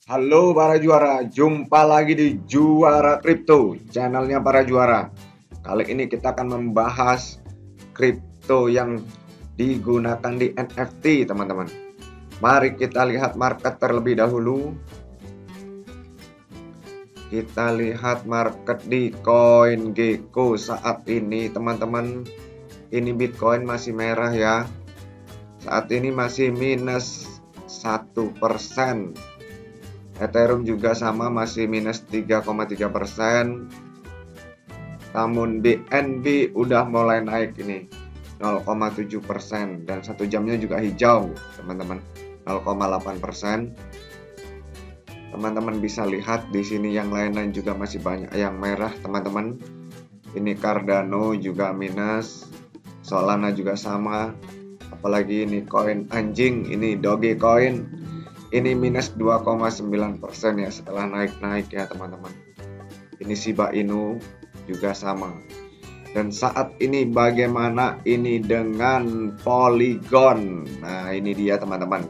Halo para juara, jumpa lagi di Juara Kripto, channelnya para juara. Kali ini kita akan membahas kripto yang digunakan di NFT, teman-teman. Mari kita lihat market terlebih dahulu. Kita lihat market di CoinGecko saat ini, teman-teman. Ini Bitcoin masih merah ya. Saat ini masih minus 1%. Ethereum juga sama, masih minus 3,3%. Namun BNB udah mulai naik ini 0,7% dan 1 jamnya juga hijau, teman-teman, 0,8%. Teman-teman bisa lihat di sini yang lain-lain juga masih banyak yang merah, teman-teman. Ini Cardano juga minus, Solana juga sama. Apalagi ini koin anjing, ini Dogecoin. Ini minus 2,9% ya setelah naik-naik ya, teman-teman. Ini Shiba Inu juga sama. Dan saat ini bagaimana ini dengan Polygon? Nah, ini dia, teman-teman.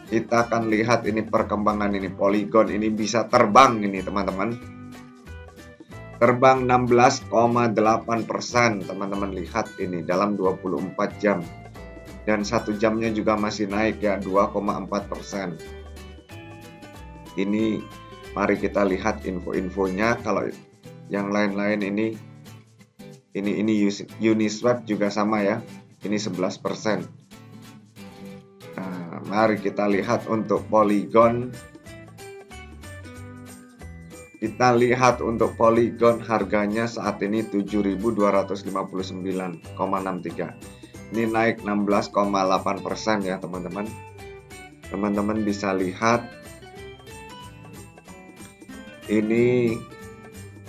Kita akan lihat ini perkembangan ini Polygon ini bisa terbang ini, teman-teman. Terbang 16,8%, teman-teman lihat ini dalam 24 jam. Dan 1 jamnya juga masih naik ya, 2,4%. Ini mari kita lihat info-infonya. Kalau yang lain-lain ini Uniswap juga sama ya, ini 11%. Nah, mari kita lihat untuk Polygon. Kita lihat untuk Polygon harganya saat ini 7.259,63. Ini naik 16,8% ya, teman-teman. Teman-teman bisa lihat ini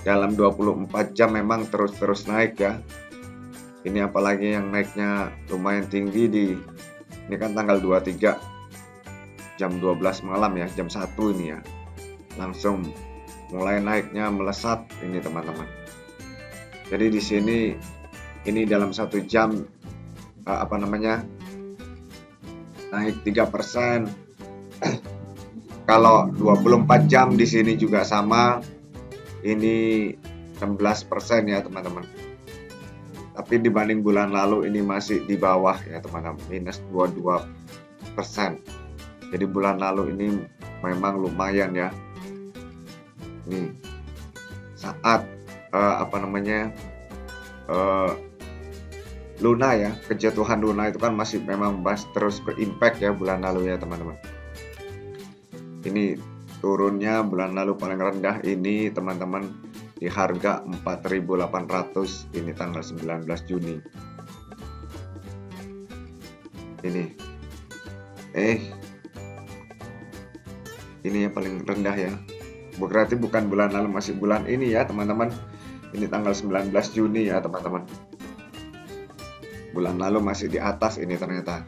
dalam 24 jam memang terus naik ya. Ini apalagi yang naiknya lumayan tinggi ini kan tanggal 23 jam 12 malam ya, jam 1 ini ya. Langsung mulai naiknya melesat ini, teman-teman. Jadi di sini ini dalam 1 jam naik 3%. Kalau 24 jam di sini juga sama, ini 16% ya, teman-teman. Tapi dibanding bulan lalu ini masih di bawah ya, teman-teman, minus 22%. Jadi bulan lalu ini memang lumayan ya. Nih saat Luna ya, kejatuhan Luna itu kan masih memang terus berimpact ya bulan lalu ya, teman-teman. Ini turunnya bulan lalu paling rendah ini, teman-teman, di harga 4.800 ini tanggal 19 Juni. Ini ini yang paling rendah ya. Berarti bukan bulan lalu, masih bulan ini ya, teman-teman. Ini tanggal 19 Juni ya, teman-teman. Bulan lalu masih di atas ini ternyata.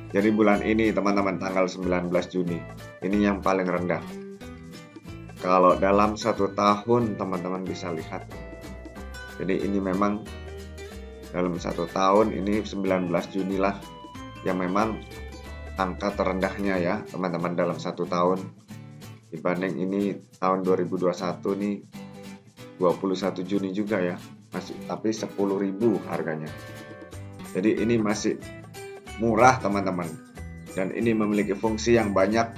Jadi bulan ini, teman-teman, tanggal 19 Juni ini yang paling rendah. Kalau dalam 1 tahun, teman-teman bisa lihat. Jadi ini memang dalam 1 tahun ini 19 Juni lah yang memang angka terendahnya ya, teman-teman, dalam 1 tahun. Dibanding ini tahun 2021 nih 21 Juni juga ya, masih tapi 10.000 harganya. Jadi ini masih murah, teman-teman, dan ini memiliki fungsi yang banyak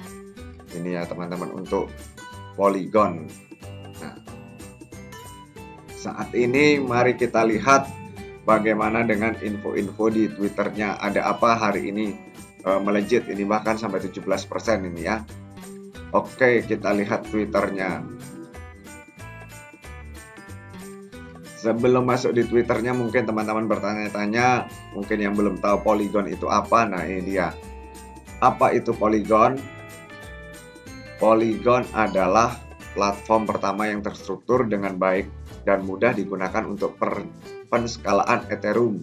ini ya, teman-teman, untuk Polygon. Nah, saat ini mari kita lihat bagaimana dengan info-info di Twitternya. Ada apa hari ini melejit ini bahkan sampai 17% ini ya. Oke, kita lihat Twitternya. Sebelum masuk di Twitternya, mungkin teman-teman bertanya-tanya, mungkin yang belum tahu Polygon itu apa. Nah, ini dia. Apa itu Polygon? Polygon adalah platform pertama yang terstruktur dengan baik dan mudah digunakan untuk penskalaan Ethereum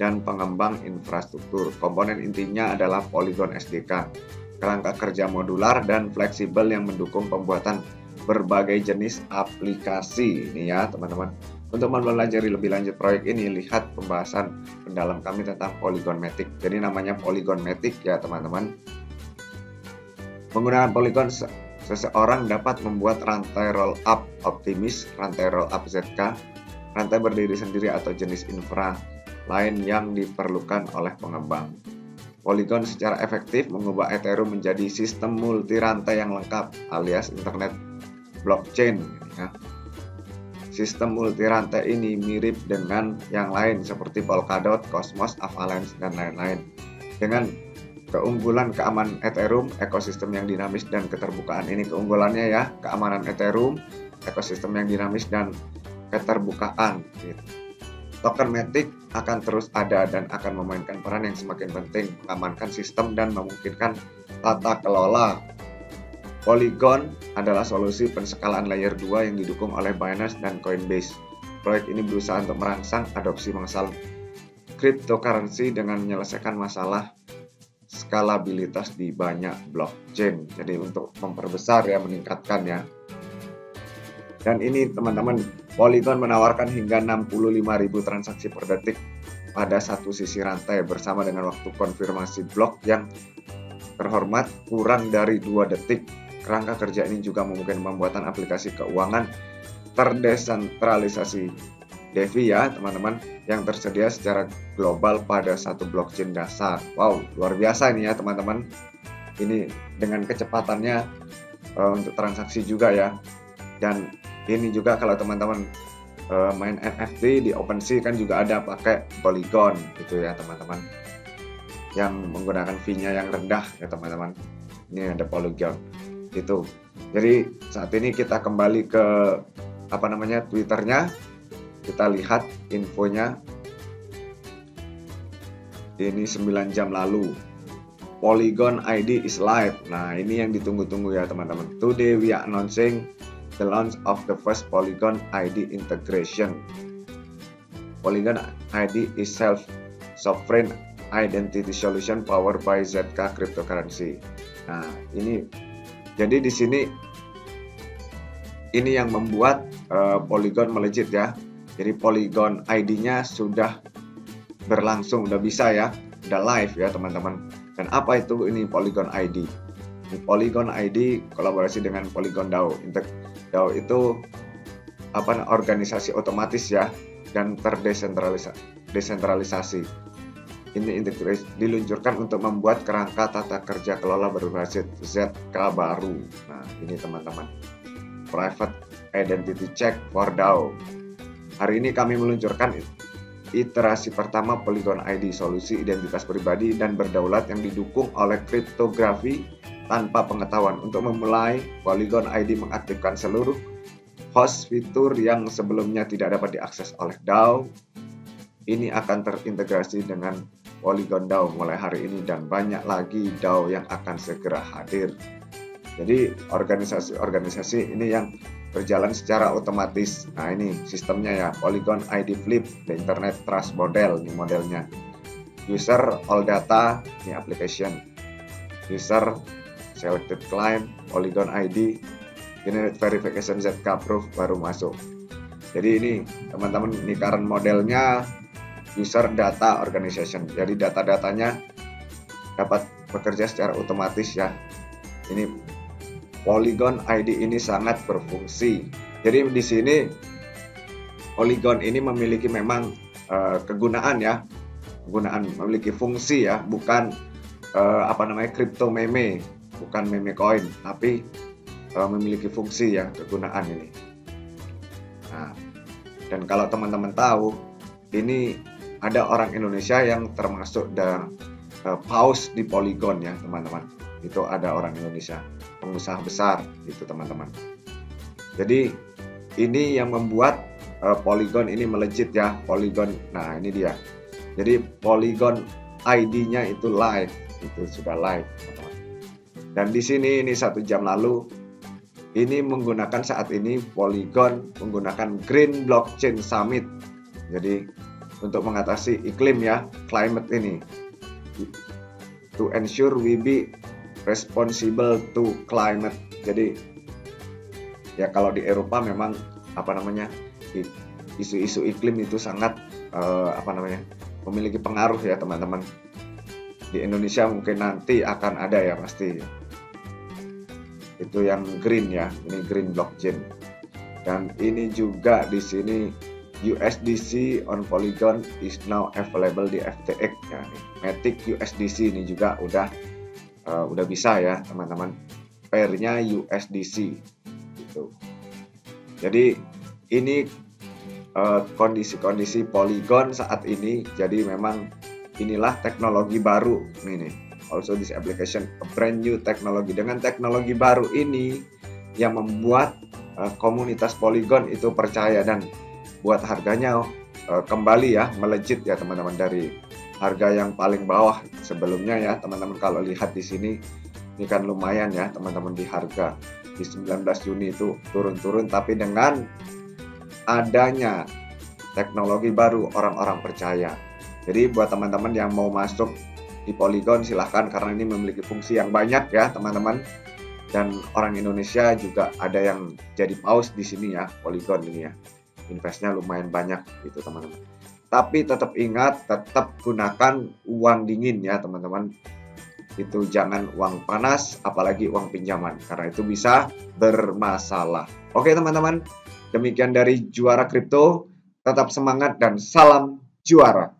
dan pengembang infrastruktur. Komponen intinya adalah Polygon SDK, kerangka kerja modular dan fleksibel yang mendukung pembuatan berbagai jenis aplikasi. Ini ya, teman-teman. Untuk mempelajari lebih lanjut proyek ini, lihat pembahasan mendalam kami tentang Polygon Matic. Jadi namanya Polygon Matic ya, teman-teman. Menggunakan Polygon seseorang dapat membuat rantai rollup optimis, rantai rollup ZK, rantai berdiri sendiri atau jenis infra lain yang diperlukan oleh pengembang. Polygon secara efektif mengubah Ethereum menjadi sistem multi rantai yang lengkap alias internet blockchain. Ya. Sistem multi rantai ini mirip dengan yang lain seperti Polkadot, Cosmos, Avalanche, dan lain-lain. Dengan keunggulan keamanan Ethereum, ekosistem yang dinamis dan keterbukaan. Ini keunggulannya ya, keamanan Ethereum, ekosistem yang dinamis dan keterbukaan. Gitu. Token Matic akan terus ada dan akan memainkan peran yang semakin penting, mengamankan sistem dan memungkinkan tata kelola. Polygon adalah solusi penskalan layer 2 yang didukung oleh Binance dan Coinbase. Proyek ini berusaha untuk merangsang adopsi masalah cryptocurrency dengan menyelesaikan masalah skalabilitas di banyak blockchain. Jadi untuk memperbesar ya, meningkatkan ya. Dan ini teman-teman, Polygon menawarkan hingga 65.000 transaksi per detik pada satu sisi rantai bersama dengan waktu konfirmasi blok yang terhormat kurang dari 2 detik. Kerangka kerja ini juga memungkinkan pembuatan aplikasi keuangan terdesentralisasi DeFi ya teman-teman, yang tersedia secara global pada satu blockchain dasar. Wow, luar biasa ini ya teman-teman. Ini dengan kecepatannya untuk transaksi juga ya. Dan ini juga kalau teman-teman main NFT di OpenSea kan juga ada pakai Polygon gitu ya teman-teman, yang menggunakan fee-nya yang rendah ya teman-teman. Ini ada Polygon gitu. Jadi saat ini kita kembali ke Twitternya, kita lihat infonya. Ini 9 jam lalu, Polygon ID is live. Nah ini yang ditunggu-tunggu ya teman-teman. Today we are announcing the launch of the first Polygon ID integration. Polygon ID is self-sovereign identity solution powered by ZK cryptocurrency. Nah, ini jadi di sini ini yang membuat Polygon melejit ya. Jadi Polygon ID-nya sudah berlangsung, udah bisa ya, udah live ya teman-teman. Dan apa itu ini Polygon ID? Ini Polygon ID kolaborasi dengan Polygon DAO. DAO itu organisasi otomatis ya dan terdesentralisasi. Ini integrasi diluncurkan untuk membuat kerangka tata kerja kelola berbasis ZK baru. Nah, ini teman-teman. Private Identity Check for DAO. Hari ini kami meluncurkan iterasi pertama Polygon ID, solusi identitas pribadi dan berdaulat yang didukung oleh kriptografi tanpa pengetahuan. Untuk memulai, Polygon ID mengaktifkan seluruh host fitur yang sebelumnya tidak dapat diakses oleh DAO. Ini akan terintegrasi dengan Polygon DAO mulai hari ini dan banyak lagi DAO yang akan segera hadir. Jadi organisasi-organisasi ini yang berjalan secara otomatis. Nah ini sistemnya ya, Polygon ID Flip, the Internet Trust Model, ini modelnya. User all data, ini application. User selected client, Polygon ID, generate verification ZK proof baru masuk. Jadi ini teman-teman, ini current modelnya user data organization. Jadi data-datanya dapat bekerja secara otomatis ya. Ini Polygon ID ini sangat berfungsi. Jadi di sini Polygon ini memiliki memang kegunaan ya, memiliki fungsi ya, bukan crypto meme, bukan meme coin, tapi memiliki fungsi ya, kegunaan ini. Nah, dan kalau teman-teman tahu, ini ada orang Indonesia yang termasuk paus di Polygon ya teman-teman. Itu ada orang Indonesia, pengusaha besar itu teman-teman. Jadi ini yang membuat Polygon ini melejit ya, Polygon. Nah ini dia. Jadi Polygon ID-nya itu live, itu sudah live teman-teman. Dan di sini ini 1 jam lalu, ini menggunakan saat ini Polygon menggunakan Green Blockchain Summit. Jadi untuk mengatasi iklim ya, climate ini, to ensure we be responsible to climate. Jadi ya kalau di Eropa memang isu-isu iklim itu sangat memiliki pengaruh ya teman-teman. Di Indonesia mungkin nanti akan ada ya pasti. itu yang green ya, ini green blockchain. Dan ini juga di sini USDC on Polygon is now available di FTX ya. Matic USDC ini juga udah bisa ya teman-teman, pairnya USDC gitu. Jadi ini kondisi-kondisi Polygon saat ini. Jadi memang inilah teknologi baru ini nih. Also this application a brand new technology. Dengan teknologi baru ini yang membuat komunitas Polygon itu percaya dan buat harganya kembali ya melejit ya teman-teman, dari harga yang paling bawah sebelumnya ya teman-teman. Kalau lihat di sini ini kan lumayan ya teman-teman, di harga di 19 Juni itu turun-turun, tapi dengan adanya teknologi baru orang-orang percaya. Jadi buat teman-teman yang mau masuk di Polygon silahkan, karena ini memiliki fungsi yang banyak ya teman-teman. Dan orang Indonesia juga ada yang jadi paus di sini ya, Polygon ini ya. Investnya lumayan banyak gitu teman-teman. Tapi tetap ingat, tetap gunakan uang dingin ya teman-teman. Itu jangan uang panas, apalagi uang pinjaman, karena itu bisa bermasalah. Oke teman-teman, demikian dari Juara Kripto. Tetap semangat dan salam juara.